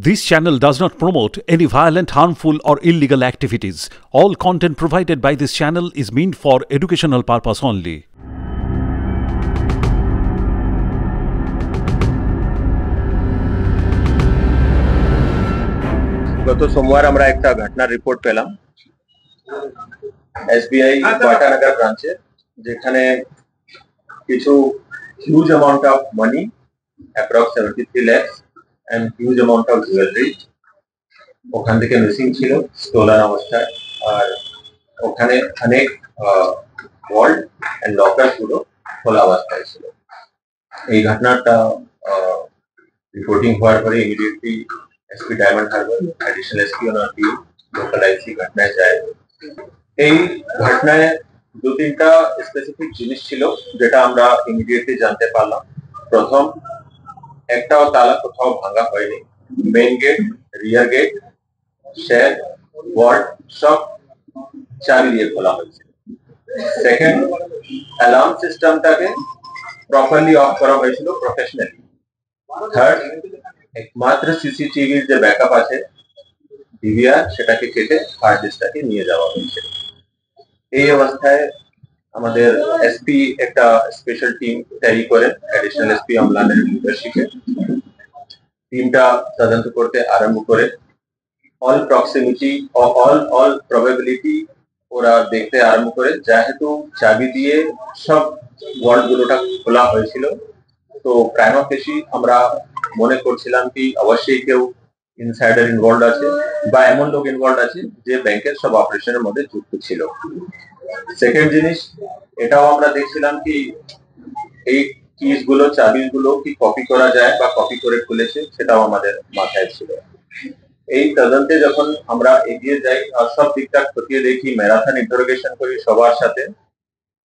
This channel does not promote any violent, harmful, or illegal activities. All content provided by this channel is meant for educational purpose only. গত সোমবার আমরা একটা ঘটনার report পেলাম SBI কোয়াটানগর ব্রাঞ্চে, যেখানে কিছু huge amount of money approx 73 lakhs and huge amount of jewellery ওখান থেকে মিসিং ছিল, স্টোলার অবস্থায়। আর ওখানে অনেক ভল্ট এন্ড লকার গুলো খোলা অবস্থায় ছিল। এই ঘটনাটা রিপোর্টিং হওয়ার পরে immediately SP Diamond Harbour, additional SP ওনার টিম লোকাল আইসি ঘটনায় যায়। এই ঘটনায় দু তিনটা স্পেসিফিক জিনিস ছিল যেটা আমরা ইমিডিয়েটলি জানতে পারলাম। প্রথম, একটাও তালা কোথাও ভাঙা হয়নি। মেইন গেট, রিয়ার গেট, শেড, ওয়ার্ড সব চাবি দিয়ে খোলা হয়েছে। সেকেন্ড, অ্যালার্ম সিস্টেমটাকে প্রপারলি অফ করা হয়েছিল প্রফেশনালি। থার্ড, একমাত্র সিসিটিভির যে ব্যাকআপ আছে ডিভিআর, সেটাকে কেটে হার্ড ডিস্কটাকে নিয়ে যাওয়া হয়েছে। এই অবস্থায় আমাদের এসপি একটা স্পেশাল টিম তৈরি করেন এডিশনাল এসপি অমলানের লিডারশিপে। টিমটা তদন্ত করতে আরম্ভ করে অল প্রক্সিমিটি অল প্রবাবিলিটি ওরা দেখতে আরম্ভ করে। যেহেতু চাবি দিয়ে সব ওয়ার্ড গুলোটা খোলা হয়েছিল, তো প্রাইমা ফেসি আমরা মনে করছিলাম কি অবশ্যই কেউ ইনসাইডার ইনভলভ আছে বা এমন লোক ইনভলভ আছে যে ব্যাংকের সব অপারেশনের মধ্যে যুক্ত ছিল। সেকেন্ড জিনিস, এটাও আমরা দেখছিলাম কি এই কিজ গুলো, চাবি গুলো কি কপি করা যায় বা কপি করে খুলেছে, সেটাও আমাদের মাথায় ছিল। এই তদন্তে যখন আমরা এগিয়ে যাই আর সব দিকটা খতিয়ে দেখি, ম্যারাথন ইন্টারোগেশন করি সবার সাথে,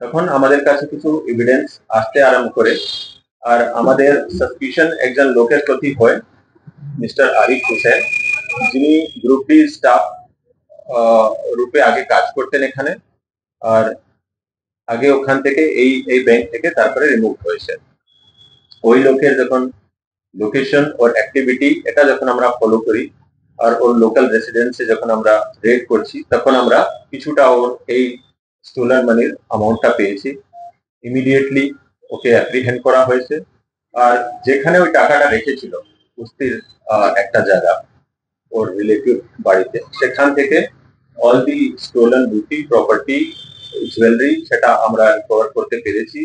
তখন আমাদের কাছে কিছু এভিডেন্স আসতে আরম্ভ করে। আর আমাদের সাসপিশন একজন লোকের প্রতি হয়, মিস্টার আরিফ হোসেন, যিনি গ্রুপ ডি স্টাফ রূপে আগে কাজ করতেন এখানে, আর আগে ওখান থেকে এই ব্যাংক থেকে তারপরে রিমুভ হয়েছে। ওই লোকের যখন লোকেশন ওর অ্যাক্টিভিটি এটা যখন আমরা ফলো করি আর ওর লোকাল রেসিডেন্সে যখন আমরা রেড করছি, তখন আমরা কিছুটা ওর এই স্টোলার মানির অ্যামাউন্টটা পেয়েছি। ইমিডিয়েটলি ওকে অ্যাপ্রিহেন্ড করা হয়েছে। আর যেখানে ওই টাকাটা রেখেছিল কুস্তির একটা জায়গা ওর রিলেটিভ বাড়িতে, সেখান থেকে অল দি স্টোলেন বুটি প্রপার্টি জুয়েলারি সেটা আমরা রিকভার করতে পেরেছি।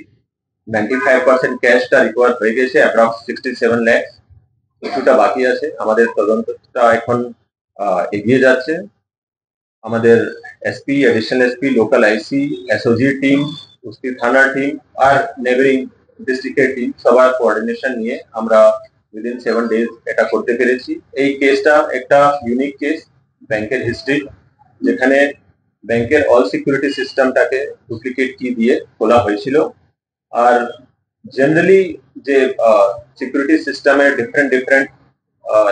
95% ক্যাশটা রিকভার হয়ে গেছে, অ্যাপ্রক্স 67 lakhs। কিছুটা বাকি আছে। আমাদের তদন্তটা এখন এগিয়ে যাচ্ছে। আমাদের এসপি, এডিশনাল এসপি, লোকাল আইসি, এসওজি টিম, কুস্তি থানার টিম আর নেবারিং ডিস্ট্রিক্টের টিম সবার কোঅর্ডিনেশন নিয়ে আমরা উইদিন 7 days এটা করতে পেরেছি। এই কেসটা একটা ইউনিক কেস ব্যাংকের হিস্ট্রি, যেখানে ব্যাংকের অল সিকিউরিটি সিস্টেমটাকে ডুপ্লিকেট কি দিয়ে খোলা হয়েছিল। আর জেনারেলি যে সিকিউরিটি সিস্টেমের ডিফারেন্ট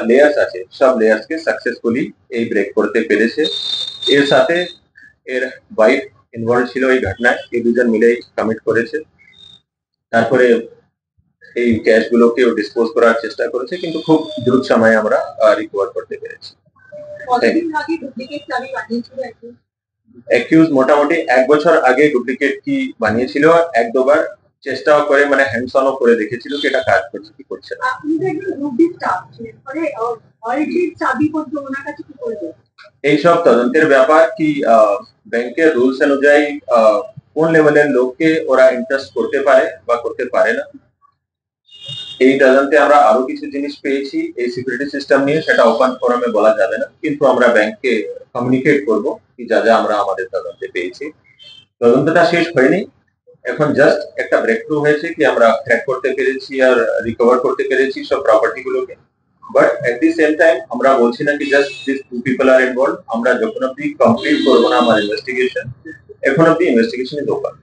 লেয়ার্স আছে, সব লেয়ার্সকে সাকসেসফুলি এই ব্রেক করতে পেরেছে। এর সাথে এর ওয়াইফ ইনভলভ ছিল এই ঘটনায়। এই দুজন মিলেই কমিট করেছে। তারপরে এই ক্যাশ গুলোকে ডিসপোজ করার চেষ্টা করেছে, কিন্তু খুব দ্রুত সময়ে আমরা রিকভার করতে পেরেছি। অ্যাকিউজ মোটামুটি 1 বছর আগে ডুপ্লিকেট কি বানিয়েছিল, এক দুবার চেষ্টাও করে, মানে হ্যান্ডস অনও করে দেখেছিল কি এটা কাজ করছে কি করছে না। এইসব তদন্তের ব্যাপার কি ব্যাংকের রুলস অনুযায়ী কোন লেভেলের লোককে ওরা ইন্টারেস্ট করতে পারে বা করতে পারে না। এই তদন্তে আমরা আরো কিছু জিনিস পেয়েছি এই সিকিউরিটি সিস্টেম নিয়ে, সেটা ওপেন ফোরামে বলা যাবে না, কিন্তু আমরা ব্যাংককে কমিউনিকেট করব কি যা যা আমরা আমাদের তদন্তে পেয়েছি। তদন্তটা শেষ হয়নি, এখন জাস্ট একটা ব্রেক থ্রু হয়েছে কি আমরা ক্র্যাক করতে পেরেছি আর রিকভার করতে পেরেছি সব প্রপার্টি গুলোকে। But at the same time আমরা বলছি না কি জাস্ট দিস টু পিপল আর ইনভলভ। আমরা যখন অব্দি কমপ্লিট করবো না আমার ইনভেস্টিগেশন, এখন অব্দি ইনভেস্টিগেশন ইজ ওপেন।